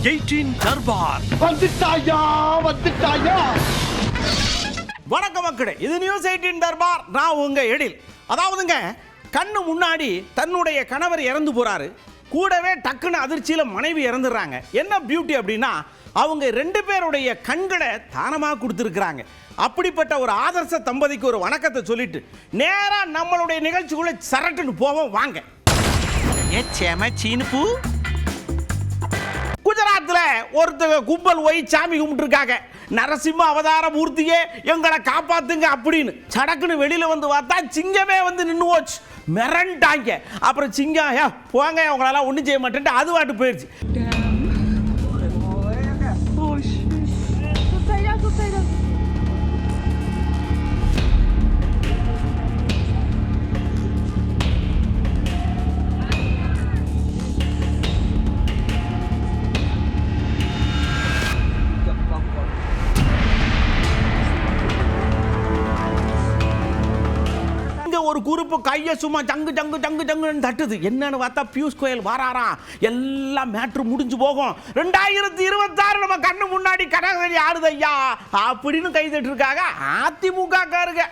18 தர்பார். வணக்கம் மக்களே, இது நியூஸ் 18 தர்பார். நான் உங்க எழில். அதாவதுங்க, கண்ணு முன்னாடி தன்னுடைய கணவர் இறந்து போறாரு, கூடவே டக்குன்னு அதிர்ச்சியில மனைவி இறந்துடுறாங்க. என்ன பியூட்டி அப்படின்னா, அவங்க 2 பேருடைய கண்களை தானமாக கொடுத்துருக்குறாங்க. அப்படிப்பட்ட ஒரு ஆதர்ச தம்பதிக்கு ஒரு வணக்கத்தை சொல்லிட்டு நேரா நம்மளுடைய நிகழ்ச்சிக்குள்ள சரட்டுன்னு போவோம் வாங்க. குஜராத்தில் ஒருத்தங்க கும்பல் போய் சாமி கும்பிட்டுருக்காங்க. நரசிம்ம அவதார மூர்த்தியே எங்களை காப்பாத்துங்க அப்படின்னு. சடக்குன்னு வெளியில வந்து பார்த்தா சிங்கமே வந்து நின்று போச்சு. மிரண்டாங்க. அப்புறம் சிங்கம் போங்க உங்களால ஒன்றும் செய்ய மாட்டேன்ட்டு அது வாட்டு போயிடுச்சு. ஒரு குரூப்பு கையை சும்மா ஜங்கு ஜங்கு ஜங்கு ஜங்குன்னு தட்டுது. என்னன்னு பார்த்தா பியூஷ் கோயல் வாராராம். எல்லாம் மேட்ரு முடிஞ்சு போகும். 2026 நம்ம கண்ணு முன்னாடி கடற்கரை ஆடுது ஐயா அப்படின்னு கை தட்டு இருக்காங்க அதிமுக காருங்க.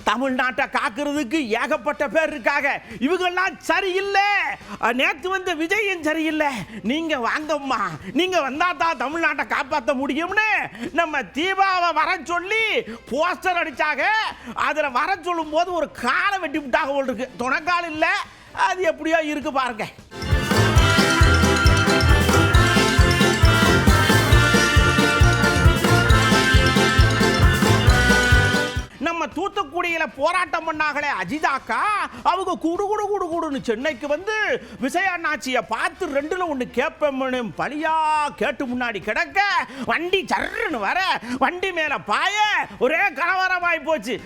தமிழ்நாட்டை காக்கிறதுக்கு ஏகப்பட்ட பேர் இருக்காங்க. இவங்கெல்லாம் சரியில்லை. நேற்று வந்த விஜயும் சரியில்லை. நீங்க வாங்கம்மா, நீங்க வந்தா தான் தமிழ்நாட்டை காப்பாற்ற முடியும்னு நம்ம தீபாவை வர சொல்லி போஸ்டர் அடிச்சாங்க. அதுல வர சொல்லும் போது ஒரு காலை வெட்டி விட்டாக போல் இருக்கு. துணைக்கால் இல்லை, அது எப்படியோ இருக்கு பாருங்க. நம்ம தூத்துக்குடியில போராட்டம் பண்ணாங்களே அஜிதாக்கா, அவங்க குடு குடு குடு குடுன்னு சென்னைக்கு வந்து விஜயாண்ணாச்சியை பார்த்து 2ல் 1 கேட்பேன்னு பழியா கேட்டு முன்னாடி கிடக்க வண்டி சர்ன்னு வர வண்டி மேல பாய ஒரே கலவரமாய் போச்சு.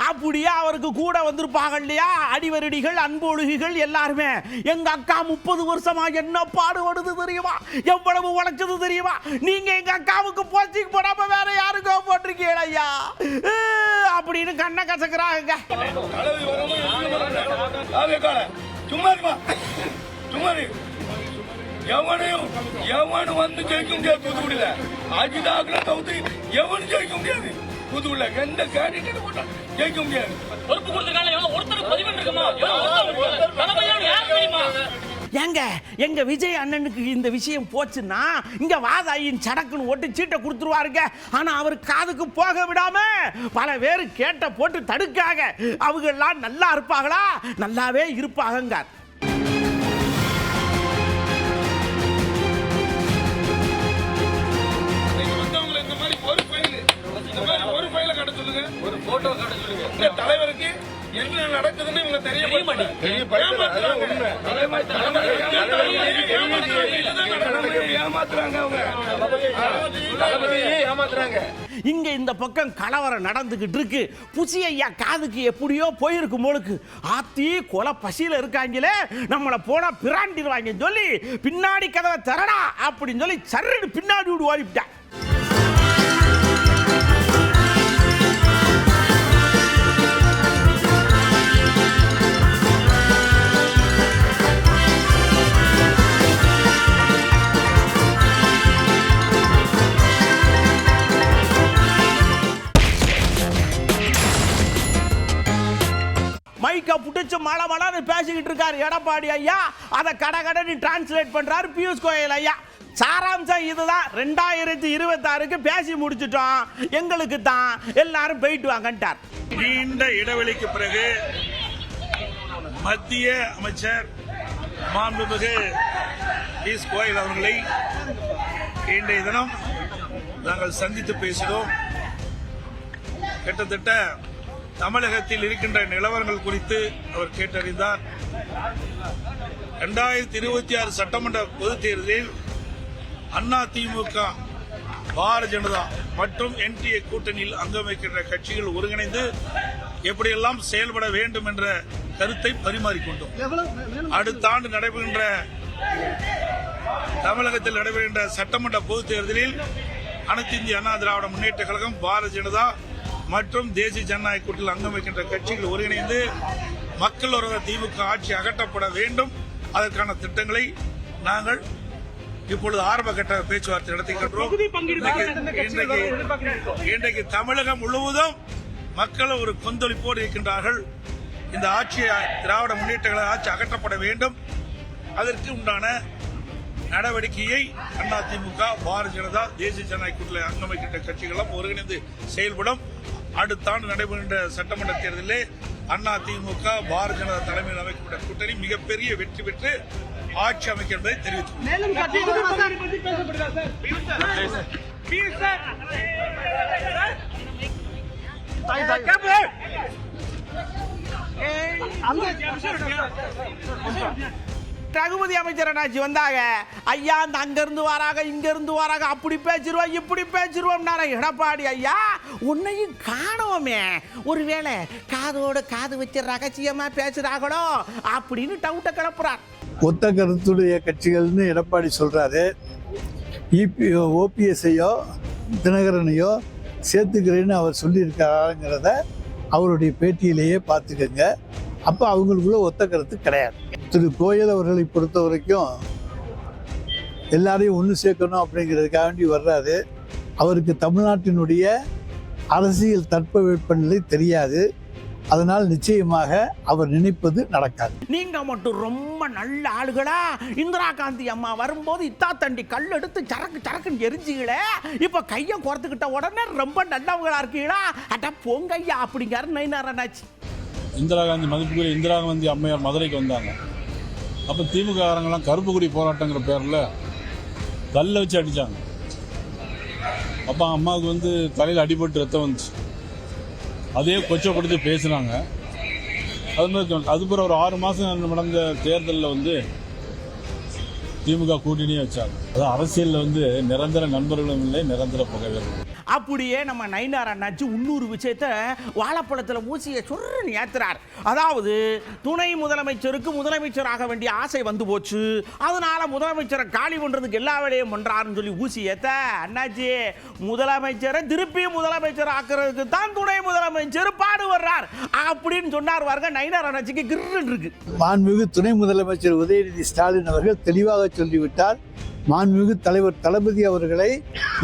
அப்படியே அவருக்கு கூட வந்திருப்பாங்க இல்லையா அடிவரடிகள், அன்பொழுகிகள் எல்லாருமே. எங்க அக்கா 30 வருஷமா என்ன பாடுபடுது தெரியுமா, எவ்வளவு உழைச்சது தெரியுமா, நீங்க எங்க அக்காவுக்கு போஸ்டிங் போடாம வேற யாருக்கோ போட்டிருக்கீங்க ஐயா அப்படின்னு கண்ணை கசக்குறாங்க. எவனும் வந்து ஜெயிக்க முடியாது. தூத்துக்குடியில அஜிதாக்குல தவிர்த்து எவனும் ஜெயிக்க முடியாது. புதுவுல எந்த கேண்டிடேட் போட்டா ஜெயிக்க முடியாது. பொறுப்பு கொடுத்திருக்காங்க. ஒருத்தருக்கு பதிவு இருக்குமா? ஏங்க, எங்க விஜய் அண்ணனுக்கு இந்த விஷயம் போச்சுன்னா இங்க வாதாயின் சடக்குன்னு ஓட்டு சீட்டை கொடுத்துருவாருங்க. ஆனா அவர் காதுக்கு போக விடாம பல பேர் கேட்ட போட்டு தடுக்காக. அவங்க எல்லாம் நல்லா இருப்பாங்களா? நல்லாவே இருப்பாங்க. ஒரு போட்டோ காட்ட சொல்லுங்க. இந்த தலைவருக்கு என்ன நடக்குதுன்னு இவங்க தெரிய மாட்டேங்குது. ஏமாத்துறாங்க. இங்க இந்த பக்கம் கலவரம் நடந்துகிட்டு இருக்கு. புசி ஐயா காதுக்கு எப்படியோ போயிருக்கும் போலுக்கு. ஆத்தி கொலை பசியில இருக்காங்களே, நம்மளை போனா பிராண்டிடுவாங்கன்னு சொல்லி பின்னாடி கதவை திறடா அப்படின்னு சொல்லி சர்ன்னு பின்னாடி விடு ஓடிவிட்டான். மைக்க புடிச்சு மழை மழைன்னு பேசிக்கிட்டு இருக்காரு எடப்பாடி ஐயா. அதை கடகடன்னு டிரான்ஸ்லேட் பண்றாரு பியூஷ் கோயல் ஐயா. சாராம்சம் இதுதான். 2026க்கு பேசி முடிச்சிட்டோம், எங்களுக்கு தான், எல்லாரும் போயிட்டு வாங்கன்ட்டார். நீண்ட இடைவெளிக்கு பிறகு மத்திய அமைச்சர் மாண்புமிகு பியூஷ் கோயல் அவர்களை இன்றைய தினம் நாங்கள் சந்தித்து பேசினோம். கிட்டத்தட்ட தமிழகத்தில் இருக்கின்ற நிலவரங்கள் குறித்து அவர் கேட்டறிந்தார். 2026 சட்டமன்ற பொதுத் தேர்தலில் அதிமுக, பாரதிய ஜனதா மற்றும் NDA கூட்டணியில் அங்கம் வைக்கின்ற கட்சிகள் ஒருங்கிணைந்து எப்படியெல்லாம் செயல்பட வேண்டும் என்ற கருத்தை பரிமாறிக்கொண்டோம். அடுத்த ஆண்டு நடைபெறுகின்ற தமிழகத்தில் நடைபெறுகின்ற சட்டமன்ற பொதுத் தேர்தலில் அனைத்து இந்திய அண்ணா திராவிட முன்னேற்ற கழகம், பாரதிய ஜனதா மற்றும் தேசிய ஜனநாயக கூட்டணியில் அங்கம் வைக்கின்ற கட்சிகள் ஒருங்கிணைந்து மக்கள் விரோத திமுக ஆட்சி அகற்றப்பட வேண்டும். அதற்கான திட்டங்களை நாங்கள் இப்பொழுது ஆரம்ப கட்ட பேச்சுவார்த்தை நடத்துகின்றோம். இன்றைக்கு தமிழகம் முழுவதும் மக்கள் ஒரு கொந்தளிப்போடு இருக்கின்றார்கள். இந்த ஆட்சியை, திராவிட முன்னேற்ற கழக ஆட்சி அகற்றப்பட வேண்டும். அதற்கு உண்டான நடவடிக்கையை அதிமுக, பாரதிய ஜனதா, தேசிய ஜனநாயக கூட்டணியில் அங்கம் வைக்கின்ற கட்சிகளும் ஒருங்கிணைந்து செயல்படும். அடுத்த ஆண்டு நடைபெறுகின்ற சட்டமன்ற தேர்தலிலே அதிமுக, பாரதிய ஜனதா தலைமையில் அமைக்கப்பட்ட கூட்டணி மிகப்பெரிய வெற்றி பெற்று ஆட்சி அமைக்கும் என்பதை ரகுபதி அமைச்சர் என்னாச்சு வந்தாங்க, ஐயா அந்த அங்கிருந்து வராங்க, இங்கிருந்து வராங்க, அப்படி பேசிடுவோம் இப்படி பேசிடுவோம். எடப்பாடி ஐயா உன்னையும் காணோமே, ஒருவேளை காதோட காது வச்சு ரகசியமா பேசுறாங்களோ அப்படின்னு டவுட்டை கிளப்புறார். ஒத்த கருத்துடைய கட்சிகள்னு எடப்பாடி சொல்றாரு. OPS-ஐயோ தினகரனையோ சேர்த்துக்கிறேன்னு அவர் சொல்லியிருக்காருங்கிறத அவருடைய பேட்டியிலேயே பார்த்துக்கங்க. அப்போ அவங்களுக்குள்ள ஒத்த கருத்து கிடையாது. திரு கோயல் அவர்களை பொறுத்த வரைக்கும் எல்லாரையும் ஒன்று சேர்க்கணும் அப்படிங்கிறதுக்காக வேண்டி வர்றாரு. அவருக்கு தமிழ்நாட்டினுடைய அரசியல் தட்பவெப்பநிலை தெரியாது. அதனால் நிச்சயமாக அவர் நினைப்பது நடக்காது. நீங்க மட்டும் ரொம்ப நல்ல ஆளுகளா, இந்திரா காந்தி அம்மா வரும்போது இத்தா தண்டி கல் எடுத்து சரக்கு சரக்குன்னு எரிஞ்சுகளே, இப்ப கையை குறைத்துக்கிட்ட உடனே ரொம்ப நல்லவங்களா இருக்கீங்களா, அட போங்க ஐயா அப்படிங்காரு நயினாராச்சு. இந்திரா காந்தி மதிப்புக்குரிய இந்திரா காந்தி அம்மையார் மதுரைக்கு வந்தாங்க. அப்போ திமுக காரங்கெல்லாம் கருப்பு கொடி போராட்டங்கிற பேரில் கல்லை வச்சு அடித்தாங்க. அப்போ அம்மாவுக்கு தலையில் அடிபட்டு ரத்தம் வந்துச்சு. அதே கொச்சப்படுத்தி பேசுனாங்க. அது மாதிரி அதுபோல் ஒரு 6 மாதம் நடந்த தேர்தலில் திமுக கூட்டணியே வச்சாங்க. அதாவது அரசியலில் நிரந்தர நண்பர்களும் இல்லை, நிரந்தர பகைவர்கள். அப்படியே நம்ம நயினார் அண்ணாச்சி இன்னொரு விஷயத்தை வாழைப்பழத்தில் ஊசியை சொல்றன்னு ஏத்துறார். அதாவது துணை முதலமைச்சருக்கு முதலமைச்சராக வேண்டிய ஆசை வந்து போச்சு, அதனால முதலமைச்சரை காலி பண்றதுக்கு எல்லா வேலையும் பண்றாருன்னு சொல்லி ஊசி ஏத்த, அண்ணாச்சி முதலமைச்சரை திருப்பியும் முதலமைச்சர் ஆக்குறதுக்கு தான் துணை முதலமைச்சர் பாடுபடுறார் அப்படின்னு சொன்னார். வாருங்க நயினார் அண்ணாச்சிக்கு கிர்ன்னு இருக்கு. மாண்புமிகு துணை முதலமைச்சர் உதயநிதி ஸ்டாலின் அவர்கள் தெளிவாக சொல்லிவிட்டார். மாண்புமிகு தலைவர் தளபதி அவர்களை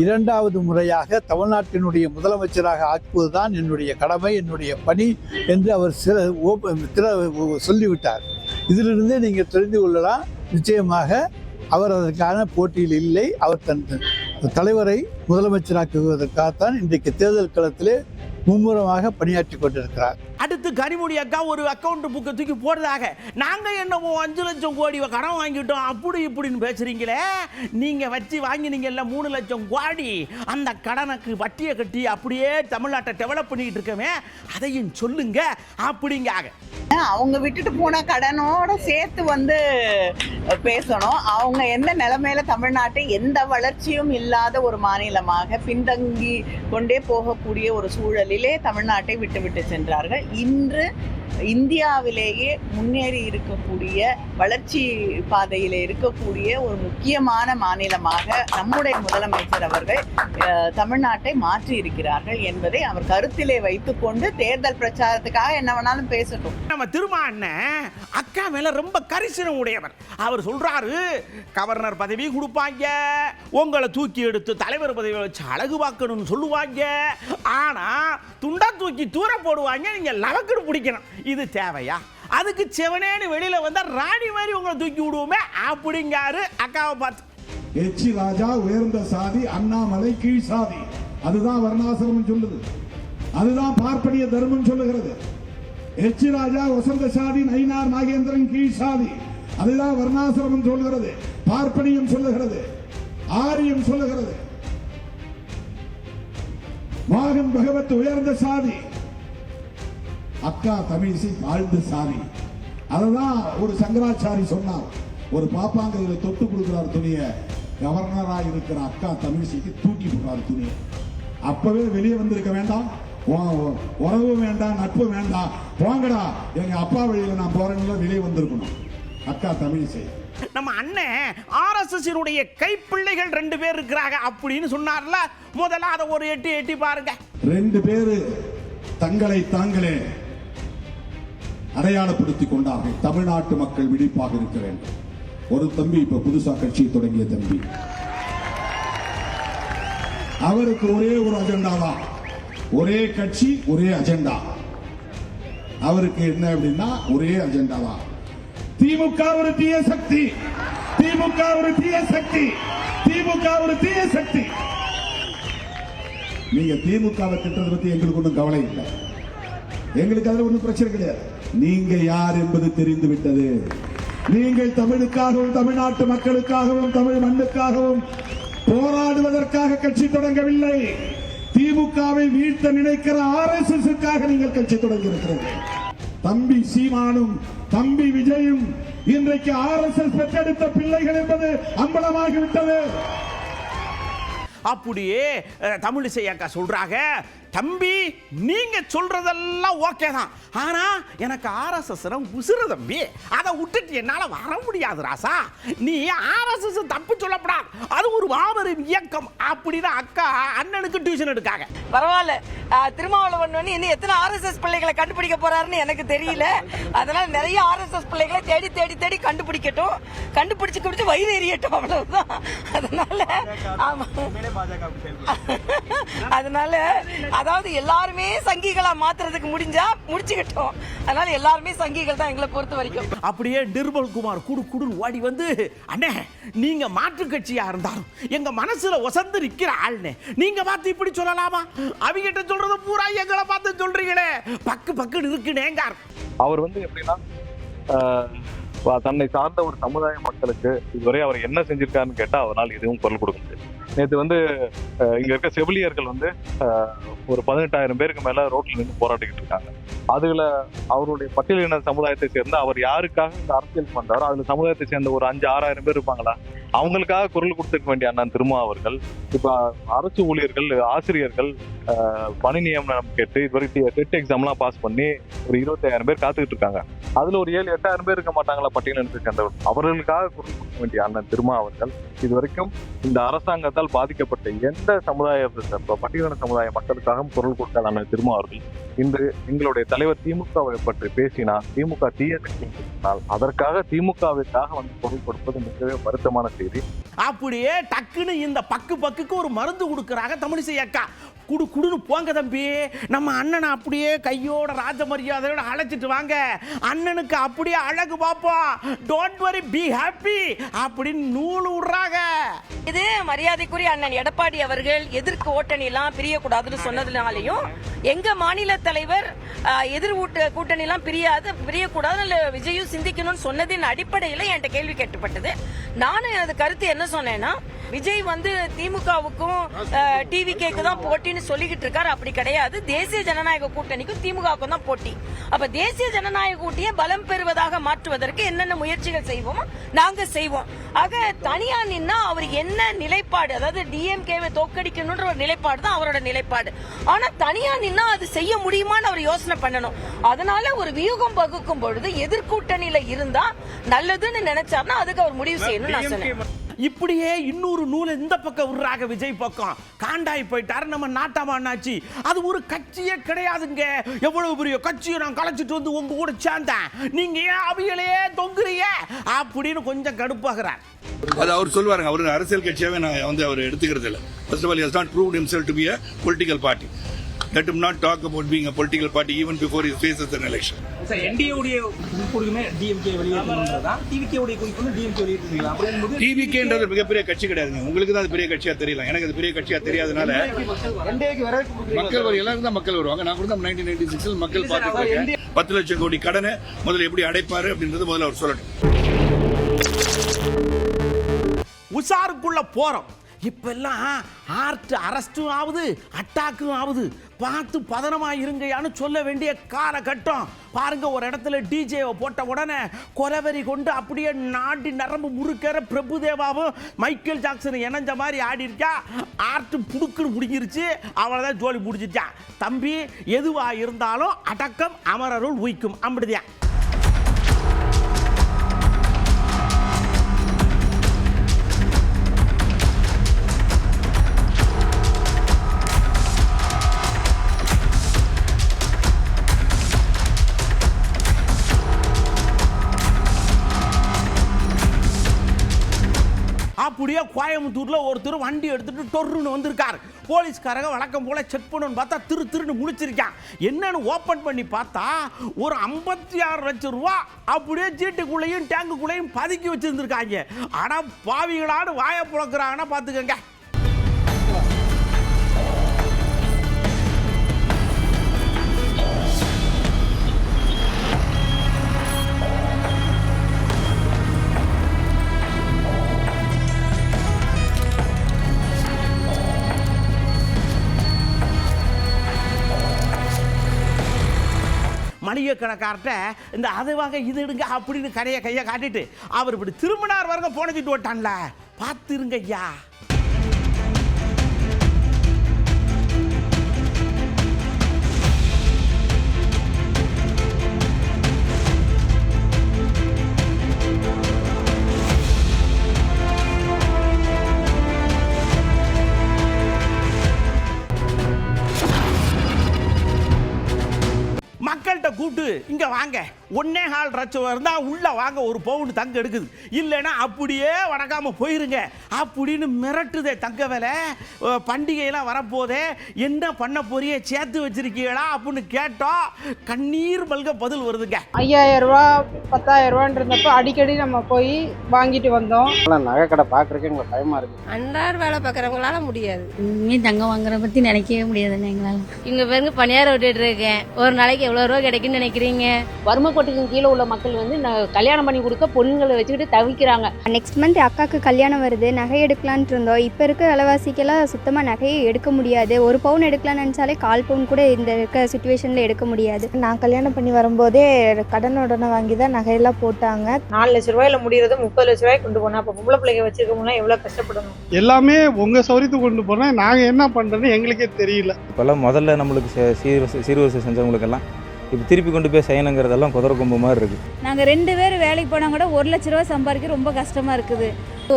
2வது முறையாக தமிழ்நாட்டினுடைய முதலமைச்சராக ஆக்குவதுதான் என்னுடைய கடமை, என்னுடைய பணி என்று அவர் சொல்லிவிட்டார். இதிலிருந்தே நீங்கள் தெரிந்து கொள்ளலாம், நிச்சயமாக அவர் அதற்கான போட்டியில் இல்லை. அவர் தன் தலைவரை முதலமைச்சராக்குவதற்காகத்தான் இன்றைக்கு தேர்தல் களத்திலே மும்முரமாக பணியாற்றி கொண்டிருக்கிறார். அடுத்து கனிமொழி அக்கா ஒரு அக்கௌண்ட் புக்கை தூக்கி போடுறதாக, நாங்க என்னமோ 5 லட்சம் கோடி கடன் வாங்கிட்டோம் அப்படி இப்படின்னு பேசுறீங்களே, நீங்க வச்சு வாங்கினீங்கல்ல 3 லட்சம் கோடி, அந்த கடனுக்கு வட்டியை கட்டி அப்படியே தமிழ்நாட்டை டெவலப் பண்ணிட்டு இருக்கவே, அதையும் சொல்லுங்க அப்படிங்காக. அவங்க விட்டுட்டு போன கடனோட சேர்த்து பேசணும். அவங்க எந்த நிலைமையில தமிழ்நாட்டை எந்த வளர்ச்சியும் இல்லாத ஒரு மாநிலமாக பின்தங்கி கொண்டே போகக்கூடிய ஒரு சூழலிலே தமிழ்நாட்டை விட்டு சென்றார்கள். இன்று இந்தியாவிலேயே முன்னேறி இருக்கக்கூடிய வளர்ச்சி பாதையிலே இருக்கக்கூடிய ஒரு முக்கியமான மாநிலமாக நம்முடைய முதலமைச்சர் அவர்கள் தமிழ்நாட்டை மாற்றி இருக்கிறார்கள் என்பதை அவர் கருத்திலே வைத்துக்கொண்டு தேர்தல் பிரச்சாரத்துக்காக என்ன வேணாலும் பேசட்டும். நம்ம திருமாண்ணன் அக்கா மேல ரொம்ப கரிசனம் உடையவர். அவர் சொல்றாரு, கவர்னர் பதவி கொடுப்பாங்க, உங்களை தூக்கி எடுத்து தலைவர் பதவி வச்சு அழகு பார்க்கணும்னு சொல்லுவாங்க, ஆனா துண்டா தூக்கி தூர போடுவாங்க, நீங்க லவக்குன்னு பிடிக்கணும். இது தேவையா? அதுக்கு செவனேன்னு வெளியில வந்தா ராணி மாதிரி உங்களை தூக்கி விடுவோமே அப்படிங்காரு அக்காவை பார்த்து. எச்சி ராஜா உயர்ந்த சாதி, அண்ணாமலை கீழ் சாதி. அதுதான் வர்ணாசிரமம் சொல்லுது, அதுதான் பார்ப்பனிய தர்மம் சொல்லுகிறது. எச்சி ராஜா வசந்த சாதி, நயினார் நாகேந்திரன் கீழ் சாதி. அதுதான் வர்ணாசிரமம் சொல்லுகிறது, பார்ப்பனியம் சொல்லுகிறது, ஆரியம் சொல்லுகிறது. மோகன் பகவத் உயர்ந்த சாதி, அக்கா தமிழிசை தாழ்ந்த சாதி. அதுதான் ஒரு சங்கராச்சாரி சொன்னார். ஒரு பாப்பாங்கையில தொட்டு கொடுக்கிறார் துணியை. கவர்னரா இருக்கிற அக்கா தமிழிசைக்கு தூக்கி போடுறாரு துணியை. அப்பவே வெளியே வந்திருக்க வேண்டாம், உறவு வேண்டாம், நட்பு வேண்டாம், போங்கடா எங்க அப்பா வழியில நான் போறேன்னு வெளியே வந்திருக்கணும் அக்கா தமிழிசை. நம்ம அண்ணன் RSS கைப்பிள்ளைகள் 2 பேர் இருக்கிறாங்க அப்படின்னு சொன்னார்ல, முதல்ல அதை ஒரு எட்டி பாருங்க. 2 பேரு தங்களை தாங்களே அடையாளப்படுத்திக் கொண்டார்கள். தமிழ்நாட்டு மக்கள் விழிப்பாக இருக்க வேண்டும். ஒரு தம்பி இப்ப புதுசா கட்சியை தொடங்கிய தம்பி, அவருக்கு ஒரே ஒரு அஜெண்டாவா, ஒரே கட்சி ஒரே அஜெண்டா. அவருக்கு என்ன அப்படின்னா ஒரே அஜெண்டாவா, திமுக ஒரு தீய சக்தி, திமுக ஒரு தீய சக்தி, திமுக ஒரு தீய சக்தி. நீங்க திமுகவை திட்டத்தை பத்தி எங்களுக்கு ஒன்றும் கவலை இல்லை, எங்களுக்கு அதுல ஒன்றும் பிரச்சனை கிடையாது. நீங்க யார் என்பது தெரிந்து விட்டது. நீங்கள் தமிழுக்காகவும் தமிழ்நாட்டு மக்களுக்காகவும் தமிழ் மண்ணுக்காகவும் போராடுவதற்காக கட்சி தொடங்கவில்லை. திமுகவை வீழ்த்த நினைக்கிற RSSக்காக நீங்கள் கட்சி தொடங்கி இருக்கிறீர்கள். தம்பி சீமானும் தம்பி விஜயும் இன்றைக்கு RSS பெற்றெடுத்த பிள்ளைகள் என்பது அம்பலமாகிவிட்டது. அப்படியே தமிழிசை அக்கா சொல்றாங்க, தம்பி நீங்க சொல்றதெல்லாம் ஓகே தான், ஆனா எனக்கு RSS உசுறு தம்பி, அதை விட்டுட்டு என்னால வர முடியாது ராசா. நீ RSS தப்பு சொல்லப்படாது, அது ஒரு மாபெரும் இயக்கம் அப்படின்னு அக்கா அண்ணனுக்கு டியூஷன் எடுக்காங்க. பரவாயில்ல, திருமாவளவன் வந்து இன்னும் எத்தனை RSS பிள்ளைகளை கண்டுபிடிக்க போறாருன்னு எனக்கு தெரியல. அதனால நிறைய RSS பிள்ளைகளை தேடி தேடி தேடி கண்டுபிடிக்கட்டும், கண்டுபிடிச்சு வயிறு எரியட்டும், அவ்வளவுதான். அதனால அதாவது எல்லாருமே சங்கிகளா மாத்துறதுக்கு முடிஞ்சா முடிச்சுக்கிட்டோம். அதனால எல்லாருமே சங்கிகள் தான் எங்களை பொறுத்த வரைக்கும். அப்படியே நிர்மல் குமார் குடு ஓடி வந்து, அண்ணே நீங்க மாற்று கட்சியா இருந்தாலும் எங்க மனசுல ஒசந்து நிக்கிற ஆள்னே, நீங்க பார்த்து இப்படி சொல்லலாமா? அவங்கிட்ட சொல்றது பூரா எங்களை பார்த்து சொல்றீங்களே, பக்கு இருக்குனேங்க. அவர் வந்து எப்படின்னா தன்னை சார்ந்த ஒரு சமுதாய மக்களுக்கு இதுவரை அவர் என்ன செஞ்சிருக்காருன்னு கேட்டா அவரால் எதுவும் குரல் கொடுக்க முடியாது. நேற்று வந்து இங்க இருக்க செவிலியர்கள் வந்து ஒரு 18,000 பேருக்கு மேல ரோட்ல நின்று போராடிக்கிட்டு இருக்காங்க. அதுல அவருடைய பட்டியலின சமுதாயத்தை சேர்ந்த அவர் யாருக்காக இந்த அரசியல் பண்றாரோ அதுல சமுதாயத்தை சேர்ந்த ஒரு 5,000-6,000 பேர் இருப்பாங்களா, அவங்களுக்காக குரல் கொடுத்துருக்க வேண்டிய அண்ணன் திருமா அவர்கள் இப்ப அரசு ஊழியர்கள் ஆசிரியர்கள் பணி நியமனம் கேட்டு இதுவரை டெட் எக்ஸாம்லாம் பாஸ் பண்ணி ஒரு 25,000 பேர் காத்துக்கிட்டு இருக்காங்க. அதுல ஒரு 7-8,000 பேர் இருக்க மாட்டாங்களா பட்டியலினத்தை சேர்ந்தவர், அவர்களுக்காக குரல் கொடுக்க வேண்டிய அண்ணன் திருமா அவர்கள் இதுவரைக்கும் இந்த அரசாங்கத்தால் பாதிக்கப்பட்ட எந்த சமுதாயத்தை பட்டியலின சமுதாய மக்களுக்காக குரல் கொடுக்காத அண்ணன் திருமா அவர்கள் இன்று எங்களுடைய தலைவர் திமுகவை பற்றி பேசினார், திமுக தீய சக்தி பேசினால் அதற்காக திமுகவிற்காக வந்து குரல் கொடுப்பது மிகவே வருத்தமான செய்தி. அப்படியே டக்குன்னு இந்த பக்குக்கு ஒரு மருந்து கொடுக்கறாங்க தமிழிசை அக்கா. குடுன்னு போங்க தம்பி, நம்ம அண்ணனை அப்படியே கையோட ராஜ மரியாதையோட அழைச்சிட்டு வாங்க, அண்ணனுக்கு அப்படியே அழகு பார்ப்போம், டோன்ட் வரி பி ஹாப்பி அப்படின்னு நூல் விடுறாங்க. இது மரியாதைக்குரிய அண்ணன் எடப்பாடி அவர்கள் எதிர்க்கு ஓட்டணி எல்லாம் பிரியக்கூடாதுன்னு சொன்னதுனாலையும் எங்க மாநில தலைவர் எதிர் கூட்டணி எல்லாம் பிரியக்கூடாது விஜயும் சிந்திக்கணும்னு சொன்னதின் அடிப்படையில் என்கிட்ட கேள்வி கேட்கப்பட்டது. நானும் எனது கருத்து என்ன சொன்னேன்னா, விஜய் வந்து திமுகவுக்கும் டிவிகேக்கு தான் போட்டின்னு சொல்லிக்கிட்டு இருக்காரு. அப்படி கிடையாது, தேசிய ஜனநாயக கூட்டணிக்கும் திமுகவுக்கும் தான் போட்டி. அப்ப தேசிய ஜனநாயக கூட்டணியை பலம் பெறுவதாக மாற்றுவதற்கு என்னென்ன முயற்சிகள் செய்வோமோ நாங்க செய்வோம். ஆக தனியா நின்னா அவர் என்ன நிலைப்பாடு, அதாவது டிஎம்கேவை தோக்கடிக்கணும்ன்ற ஒரு நிலைப்பாடு தான் அவரோட நிலைப்பாடு. ஆனா தனியா நின்னா அது செய்ய முடியுமான்னு அவர் யோசனை பண்ணணும். அதனால ஒரு வியூகம் வகுக்கும் பொழுது எதிர்கூட்டணியில இருந்தா நல்லதுன்னு நினைச்சாருன்னா அதுக்கு அவர் முடிவு செய்யணும் நான் சொன்னேன். இப்படியே இன்னொரு நூல் இந்த பக்கம் விடுறாங்க, விஜய் பக்கம் காண்டாய் போயிட்டாரு நம்ம நாட்டாம அண்ணாச்சி. அது ஒரு கட்சியே கிடையாதுங்க, எவ்வளவு பெரிய கட்சியை நான் கலைச்சிட்டு வந்து உங்க கூட சேர்ந்தேன், நீங்க ஏன் அவையிலேயே தொங்குறீங்க அப்படின்னு கொஞ்சம் கடுப்பாகிறார். அது அவர் சொல்லுவாருங்க, அவரு அரசியல் கட்சியாவே நான் வந்து அவர் எடுத்துக்கிறது இல்லை. First of all, he has not proved himself to be a political party. Let him not talk about being a political party even before he faces an election. Sir என்டிஏவுடைய குறிப்புமே டிஎம்கே வெளியேற்றணும்ன்றதா, டிவிகேவுடைய குறிப்புமே டிஎம்கே வெளியேற்றுவீங்களா? டிவிகேன்றது மிகப்பெரிய கட்சி கிடையாதுங்க, உங்களுக்கு தான் அது பெரிய கட்சியா தெரியல, எனக்கு அது பெரிய கட்சியா தெரியாதனால மக்கள் வரும், எல்லாருக்கும் தான் மக்கள் வருவாங்க. நான் கூட 1996 மக்கள் பார்த்து 10 லட்சம் கோடி கடனை முதல்ல எப்படி அடைப்பாரு அப்படின்றது முதல்ல அவர் சொல்லட்டும். உஷாருக்குள்ள போறோம். இப்பெல்லாம் ஆர்ட் அரெஸ்டும் ஆகுது, அட்டாக்கும் ஆகுது. பார்த்து பதனமா இருங்கயான்னு சொல்ல வேண்டிய காலகட்டம். பாருங்க, ஒரு இடத்துல டிஜேவை போட்ட உடனே கொலவெறி கொண்டு அப்படியே நாடி நரம்பு முறுக்கிற பிரபுதேவாவும் மைக்கேல் ஜாக்சன் இணைஞ்ச மாதிரி ஆடி இருக்கா. ஆர்ட் புடுக்குன்னு முடிஞ்சிருச்சு. அவ்வளோதான், ஜோலி முடிஞ்சிட்டான். தம்பி, எதுவா இருந்தாலும் அடக்கம் அமரருள் உய்க்கும். அப்படிதான். அப்படியே கோயம்புத்தூர்ல ஒருத்தர் வண்டி எடுத்துட்டு டொர்னு வந்திருக்காரு. போலீஸ்காரங்க வழக்கம் போல செக் பண்ணணும்னு பார்த்தா திருன்னு முடிச்சிருக்கான். என்னன்னு ஓபன் பண்ணி பார்த்தா ஒரு 56 லட்சம் ரூபா அப்படியே சீட்டுக்குள்ளேயும் டேங்குக்குள்ளேயும் பதுக்கி வச்சிருந்திருக்காங்க. ஆனா பாவிகளான வாயை புழக்கிறாங்கன்னா பார்த்துக்கங்க. மளிகை கணக்கார்ட்ட இந்த அதுவாங்க இது எடுங்க அப்படின்னு கையை காட்டிட்டு அவர் இப்படி திரும்பினார் வரங்க போனச்சிட்டு ஓட்டான்ல. பார்த்துருங்க ஐயா. மக்கள்கிட்ட கூப்பிட்டு இங்க வாங்க, 1.25 லட்சம் இருந்தா உள்ள வாங்க, ஒரு பவுன் தங்க எடுக்குது, இல்லைன்னா அப்படியே வணக்காம போயிருங்க அப்படின்னு மிரட்டுதே தங்க விலை. பண்டிகையெல்லாம் வரப்போதே, என்ன பண்ண போறியே, சேர்த்து வச்சிருக்கீங்களா அப்படின்னு கேட்டோம். கண்ணீர் மல்க பதில் வருதுங்க. 5000 ரூபா 10,000 ரூபான்றப்ப அடிக்கடி நம்ம போய் வாங்கிட்டு வந்தோம். நகை கடை பாக்குறதுக்கு எங்களுக்கு பயமா இருக்கு. அன்றாட வேலை பார்க்குறவங்களால முடியாது. இனிமே தங்கம் வாங்குற பத்தி நினைக்கவே முடியாதுங்க எங்களால. இங்க பேருக்கு பணியாரம் விட்டுட்டு இருக்கேன். ஒரு நாளைக்கு எவ்வளவு ரூபா கிடைக்குன்னு நினைக்கிறீங்க? வறுமை கோட்டுக்கு கீழே உள்ள மக்கள் வந்து கல்யாணம் பண்ணி கொடுக்க பொண்ணுங்களை வச்சுக்கிட்டு தவிக்கிறாங்க. நெக்ஸ்ட் மந்த் அக்காக்கு கல்யாணம் வருது, நகை எடுக்கலான்ட்டு இருந்தோம். இப்போ இருக்க விலைவாசிக்கெல்லாம் சுத்தமாக நகையை எடுக்க முடியாது. 1 பவுன் எடுக்கலாம்னு நினச்சாலே 1/4 பவுன் கூட இந்த இருக்க சுச்சுவேஷனில் எடுக்க முடியாது. நான் கல்யாணம் பண்ணி வரும்போதே கடனுடனே வாங்கி தான் நகையெல்லாம் போட்டாங்க. 4 லட்ச ரூபாயில முடியறது 30 லட்ச ரூபாய் கொண்டு போனா அப்ப பொம்பளை பிள்ளைங்க வச்சிருக்கவங்க எவ்வளவு கஷ்டப்படணும். எல்லாமே உங்க சௌரியத்துக்கு கொண்டு போனா நாங்க என்ன பண்றோம்னு எங்களுக்கே தெரியல. இப்பெல்லாம் முதல்ல நம்மளுக்கு சீர்வரிசை செஞ்சவங்களுக்கெல்லாம் இப்போ திருப்பி கொண்டு போய் செய்யணுங்கிறதெல்லாம் குதிரை கொம்பு மாதிரி இருக்குது. நாங்கள் 2 பேர் வேலைக்கு போனால் கூட 1 லட்ச ரூபா சம்பாதிக்க ரொம்ப கஷ்டமாக இருக்குது.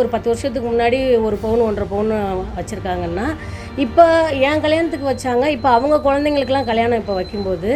ஒரு 10 வருஷத்துக்கு முன்னாடி 1 பவுன் 1.5 பவுன் வச்சுருக்காங்கன்னா, இப்போ என் கல்யாணத்துக்கு வச்சாங்க. இப்போ அவங்க குழந்தைங்களுக்கெல்லாம் கல்யாணம் இப்போ வைக்கும்போது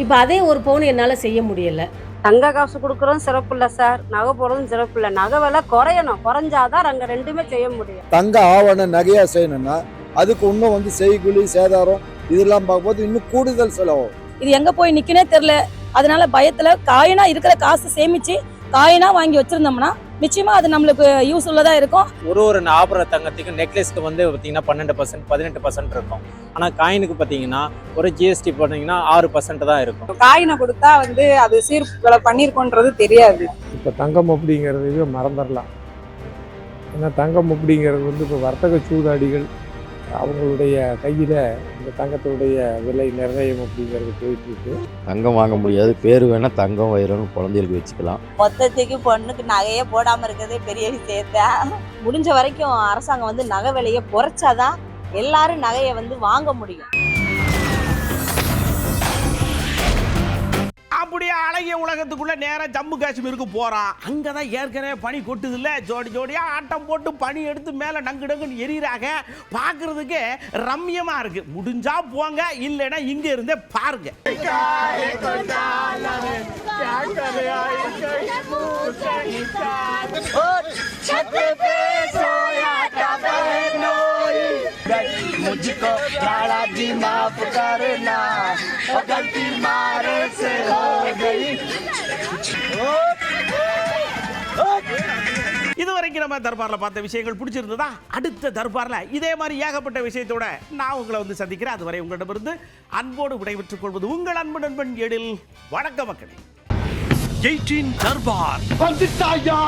இப்போ அதே 1 பவுன் என்னால் செய்ய முடியலை. தங்க காசு கொடுக்குறோம் சிறப்பு இல்லை சார், நகை போடுறதும் சிறப்பு இல்லை. நகை விலை குறையணும், குறைஞ்சாதான் நாங்கள் 2மே செய்ய முடியும். தங்க ஆவண நகையா செய்யணும்னா அதுக்கு இன்னும் வந்து செய்கூலி சேதாரம் இதெல்லாம் பார்க்கும்போது இன்னும் கூடுதல் செலவும். இது எங்கே போய் நிற்கனே தெரில. அதனால பயத்தில் காயினா இருக்கிற காசு சேமித்து காயினா வாங்கி வச்சுருந்தோம்னா நிச்சயமாக அது நம்மளுக்கு யூஸ் உள்ளதாக இருக்கும். ஒரு ஆபரண தங்கத்துக்கு நெக்லஸ்க்கு வந்து பார்த்தீங்கன்னா 12% 18% இருக்கும். ஆனால் காயினுக்கு பார்த்தீங்கன்னா ஒரு ஜிஎஸ்டி பார்த்தீங்கன்னா 6% தான் இருக்கும். காயினை கொடுத்தா வந்து அது சீர்குலை பண்ணியிருக்கோன்றது தெரியாது. இப்போ தங்கம் அப்படிங்கிறது மறந்துடலாம். ஏன்னா தங்கம் அப்படிங்கிறது வந்து இப்போ வர்த்தக சூதாடிகள் அவங்களுடைய கையில் இந்த தங்கத்துடைய விலை நிர்ணயம் அப்படிங்கிறது போயிட்டு இருக்கு. தங்கம் வாங்க முடியாது, பேர் வேணா தங்கம் வைரம்னு குழந்தைகளுக்கு வச்சுக்கலாம். மொத்தத்துக்கு பொண்ணுக்கு நகையே போடாமல் இருக்கிறதே பெரிய விஷயத்தான். முடிஞ்ச வரைக்கும் அரசாங்கம் வந்து நகை விலையை குறைச்சாதான் எல்லாரும் நகையை வந்து வாங்க முடியும். அப்படியே அழகிய உலகத்துக்குள்ள நேரம் ஜம்மு காஷ்மீருக்கு போறான். அங்கதான் ஏற்கனவே பனி கொட்டுது இல்ல, ஜோடி ஜோடியா ஆட்டம் போட்டு பனி எடுத்து மேல நங்கு நங்குன்னு எரியறாங்க. பாக்குறதுக்கு ரம்யமா இருக்கு. முடிஞ்சா போங்க, இல்லைன்னா இங்க இருந்தே பாருங்க. मुझको काला जी माफ करना, गलती मारे से हो गई. இதுவரைக்கும் நம்ம தர்பார்ல பார்த்த விஷயங்கள் பிடிச்சிருந்ததா? அடுத்த தர்பார்ல இதே மாதிரி ஏகப்பட்ட விஷயத்தோட நான் உங்களை வந்து சந்திக்கிறேன். அதுவரை உங்களிடமிருந்து அன்போடு விடைபெற்றுக் கொள்வது உங்கள் அன்பு நண்பன் எழில். வணக்க மக்களே. 18 தர்பார் வந்துட்டாயா.